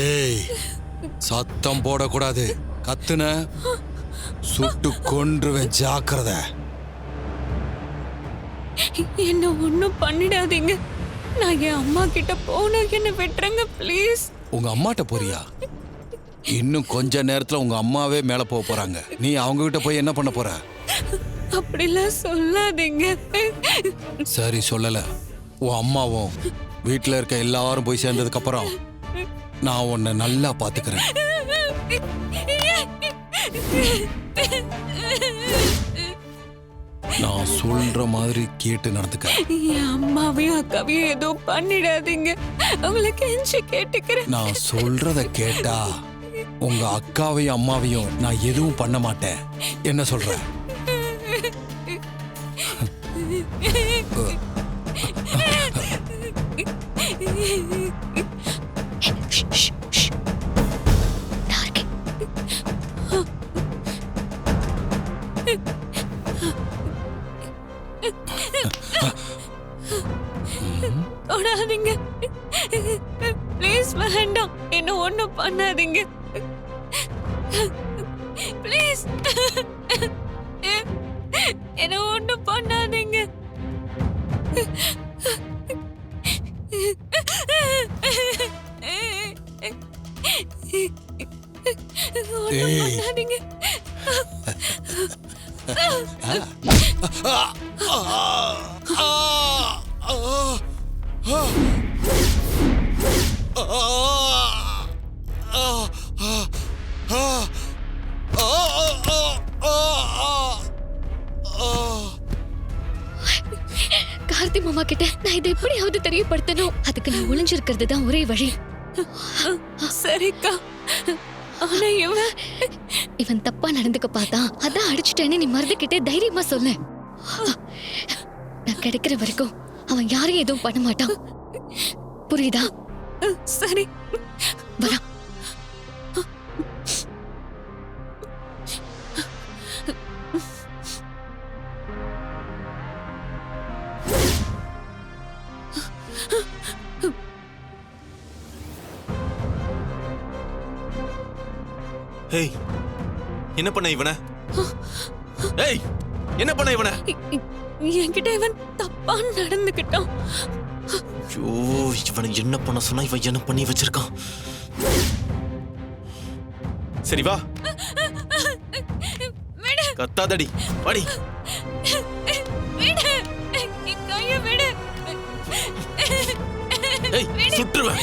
ஏய், சத்தம் போடக்கூடாது. கத்துன சுட்டு கொன்றுவேன், ஜாக்கிரதை. என்ன ஒண்ணும் பண்ணிடாதீங்க. நான் என் அம்மா கிட்ட போகணும், என்ன விட்டுருங்க ப்ளீஸ். உங்க அம்மாட்ட போறியா? இன்னும் கொஞ்ச நேரத்துல உங்க அம்மாவே மேல போக போறாங்க. நீ அவங்க கிட்ட போய் என்ன பண்ண போற? அப்படிலாம் சொல்லாதீங்க. சரி, சொல்லல. உன் அம்மாவும் வீட்டுல இருக்க எல்லாரும் போய் சேர்ந்ததுக்கு அப்புறம் நான் உன்னை நல்லா பாத்துக்கிறேன். நான் சொல்ற மாதிரி கேட்டு நடந்துக்க. என் அம்மாவையும் அக்காவையும் எதுவும் பண்ணிடாதீங்க, உங்களுக்கு கெஞ்சி கேட்டுக்கிறேன். நான் சொல்றத கேட்டா உங்க அக்காவையும் அம்மாவையும் நான் எதுவும் பண்ண மாட்டேன். என்ன சொல்ற? தொடாதீங்க ப்ளீஸ், வேண்டாம். என்ன ஒண்ணும் பண்ணாதீங்க ப்ளீஸ். என்ன ஒண்ணும் பண்ணாதீங்க. ஒண்ணும் பண்ணாதீங்க. கார்த்தி மாமா கிட்ட நான் இதை எப்படியாவது தெரியப்படுத்தணும். அதுக்கு நான் ஒளிஞ்சிருக்கிறது தான் ஒரே வழி. சரிக்கா, ஆனா இவன் தப்பா நடந்துக்க பார்த்தா அதான் அடிச்சுட்டேன்னு நீ மறந்துகிட்டே தைரியமா சொல்லு. நான் கிடைக்கிற வரைக்கும் அவன் யாரையும் எதுவும் பண்ண மாட்டான், புரியுதா? சரி, வரா. ஏய், என்ன பண்ண இவனை? ஏய், என்ன பண்ண இவனை? என்கிட்ட இவன் தப்பா நடந்துக்கிட்டான். ஐயோ, இவனை என்ன பண்ண சொன்னா இவன் என்ன பண்ணி வச்சிருக்கான்? சரி வா, கத்தாதடி, வாடி. ஏய், சுற்றுவேன்.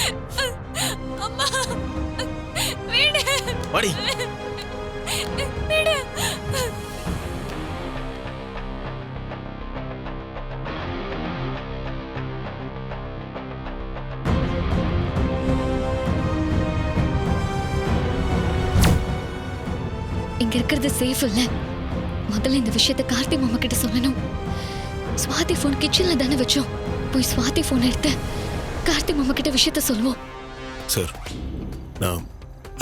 வாடி. இங்க இருக்கிறது சேஃப் இல்ல. முதல்ல இந்த விஷயத்தை கார்த்தி மாமா கிட்ட சொல்லணும். ஸ்வாதி போன் கிச்சன்ல தானே வச்சோம். போய் ஸ்வாதி போன் எடுத்து கார்த்தி மாமா கிட்ட விஷயத்த சொல்லுவோம். சார், நான்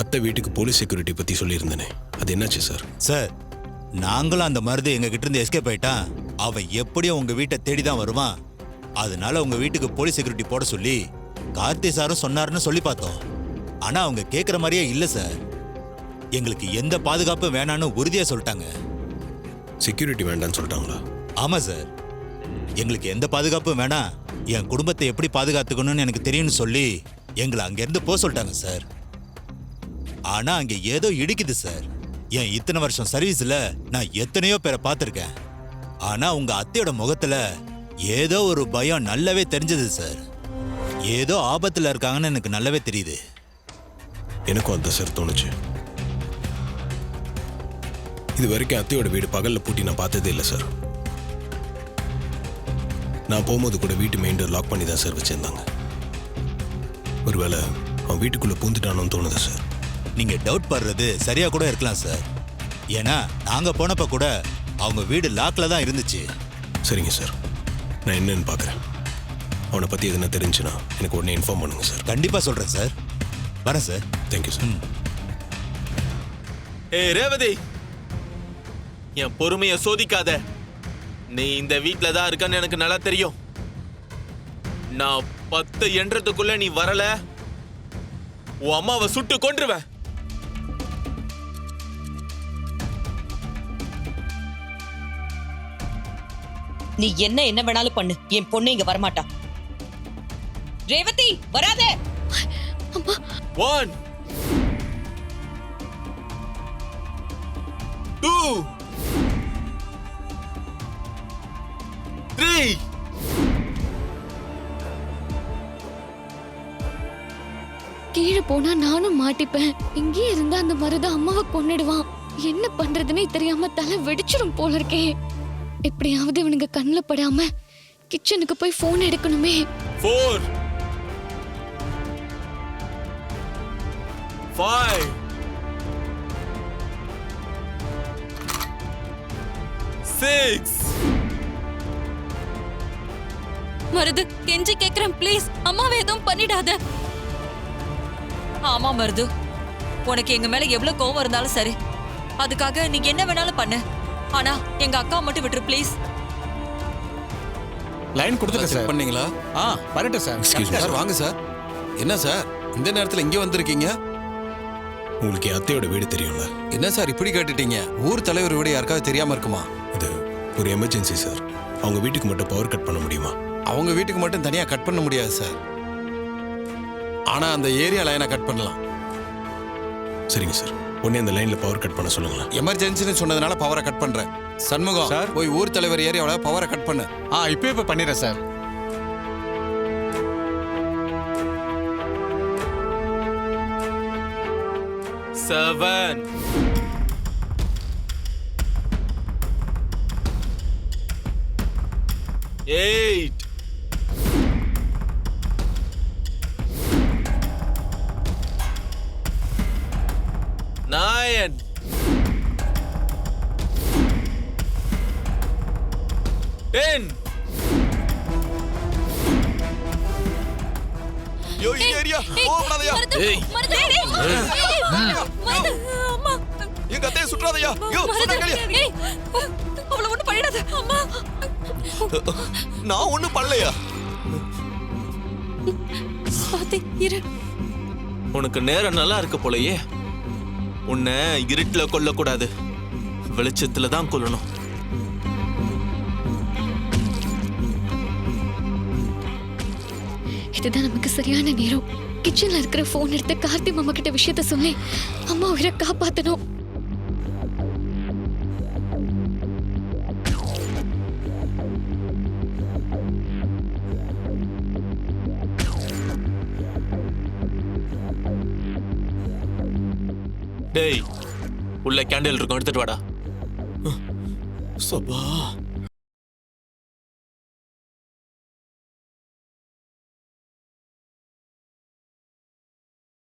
அத்தை வீட்டுக்கு போலீஸ் செக்யூரிட்டி பத்தி சொல்லியிருந்தேனே, அது என்னாச்சு சார்? சார், நாங்களும் அந்த மருது எங்க கிட்ட இருந்து எஸ்கேப் ஆயிட்டான். அவன் எப்படியும் உங்க வீட்டை தேடி தான் வருவான். அதனால உங்க வீட்டுக்கு போலீஸ் செக்யூரிட்டி போட சொல்லி கார்த்தி சாரும் சொன்னாருன்னு சொல்லி பார்த்தோம். ஆனா அவங்க கேட்குற மாதிரியே இல்லை சார். எங்களுக்கு எந்த பாதுகாப்பும் வேணான்னு உறுதியா சொல்லிட்டாங்க. செக்யூரிட்டி வேண்டான்னு சொல்லிட்டாங்களா? ஆமா சார், எங்களுக்கு எந்த பாதுகாப்பும் வேணாம், என் குடும்பத்தை எப்படி பாதுகாத்துக்கணும்னு எனக்கு தெரியும்னு சொல்லி எங்களை அங்கிருந்து போக சொல்லிட்டாங்க சார். ஆனா அங்க ஏதோ இடிக்குது சார். என் இத்தனை வருஷம் சர்வீஸ்ல நான் எத்தனையோ பேரை பார்த்திருக்கேன். ஆனா உங்க அத்தையோட முகத்துல ஏதோ ஒரு பயம் நல்லாவே தெரிஞ்சது சார். ஏதோ ஆபத்துல இருக்காங்கன்னு எனக்கு நல்லாவே தெரியுது. எனக்கும் அந்த சார் தோணுச்சு. இது வரைக்கும் அத்தையோட வீடு பகல்ல பூட்டி நான் பார்த்ததே இல்லை சார். நான் போகும்போது கூட வீட்டு மெயின் டோர் லாக் பண்ணி தான் சார் வச்சிருந்தாங்க. ஒருவேளை அவன் வீட்டுக்குள்ள பூந்துட்டானோன்னு தோணுது சார். நீங்க டவுட் படுறது சரியா கூட இருக்கலாம் சார். ஏன்னா நாங்க போனப்ப கூட அவங்க வீடு லாக்ல தான் இருந்துச்சு. சரிங்க சார், நான் என்னன்னு பார்க்குறேன். அவனை பற்றி எதுனா தெரிஞ்சுன்னா எனக்கு உடனே இன்ஃபார்ம் பண்ணுங்க சார். கண்டிப்பா சொல்றேன் சார். வரேன் சார். Thank you sir. ஏய் ரேவதி, என் பொறுமையை சோதிக்காத. நீ இந்த வீட்ல தான் இருக்கன்னு எனக்கு நல்லா தெரியும். நான் 10 என்றதுக்குள்ள நீ வரல, உன் அம்மாவை சுட்டு கொன்றுவேன். நீ என்ன வேணாலும் பண்ணு, என் பொண்ணு இங்க வரமாட்டா. ரேவதி வராதே. 1 2 3 கீழே போனா நானும் மாட்டிப்பேன். இங்கே இருந்தா அந்த மருத அம்மாவை கொன்னுடுவான். என்ன பண்றதுன்னே தெரியாம தலை வெடிச்சிரும் போல இருக்கே. எப்படியாவது இவனுங்க கண்ணில் படாம கிச்சனுக்கு போய் போன் எடுக்கணுமே. 4 5 6 மருது கெஞ்சி கேக்குறேன் ப்ளீஸ், அம்மாவை எதுவும் பண்ணிடாத. ஆமா மருது, உனக்கு எங்க மேல எவ்வளவு கோவம் இருந்தாலும் சரி, அதுக்காக நீ என்ன வேணாலும் பண்ணு. ஆனா எங்க அக்கா மட்டும் விட்டுரு ப்ளீஸ். லைன் கொடுத்துருக்கேன் சார். பண்ணீங்களா? வரட்டும் சார். எக்ஸ்கியூஸ் சார் வாங்க சார். என்ன சார் இந்த நேரத்துல இங்கே வந்திருக்கீங்க? உங்களுக்கு என் அத்தையோட வீடு தெரியும்ல? என்ன சார் இப்படி கேட்டுட்டீங்க? ஊர் தலைவர் வீடு யாருக்காவது தெரியாம இருக்குமா? அது ஒரு எமர்ஜென்சி சார். அவங்க வீட்டுக்கு மட்டும் பவர் கட் பண்ண முடியுமா? அவங்க வீட்டுக்கு மட்டும் தனியா கட் பண்ண முடியாது சார். ஆனா அந்த ஏரியா லைனை கட் பண்ணலாம். சரிங்க சார், உடனே அந்த லைன்ல பவர் கட் பண்ண சொல்லுங்களேன். எமர்ஜென்சின்னு சொன்னதுனால பவரை கட் பண்றேன். சண்முகம் சார். போய் ஊர் தலைவர் ஏரியாவோட பவரை கட் பண்ணு. இப்போ பண்ணிடுறேன் சார். 7 8 9 10 யோ இந்த ஏரியா ஓடாதயா. ஏய் மருது அம்மா எங்க அத்தையை சுற்றாதயா. யோ சுட்டாங்கயா. அவளை ஒண்ணும் பண்ணிடாத அம்மா. நான் ஒண்ணும் பண்ணலையா. சுவாதி இரு. உனக்கு நேரம் நல்லா இருக்கு போலயே. உன்னை இருட்டுல கொல்லக்கூடாது, வெளிச்சத்துல தான் கொல்லணும். இதுதான் நமக்கு சரியான நேரம். கிச்சன்ல இருக்கிற போன் எடுத்து கார்த்தி மாமா கிட்ட விஷயத்த சொல்லி அம்மா உயிரை காப்பாத்தணும். டேய் உள்ள கேண்டில் இருக்கும், எடுத்துட்டு வாடா. சபா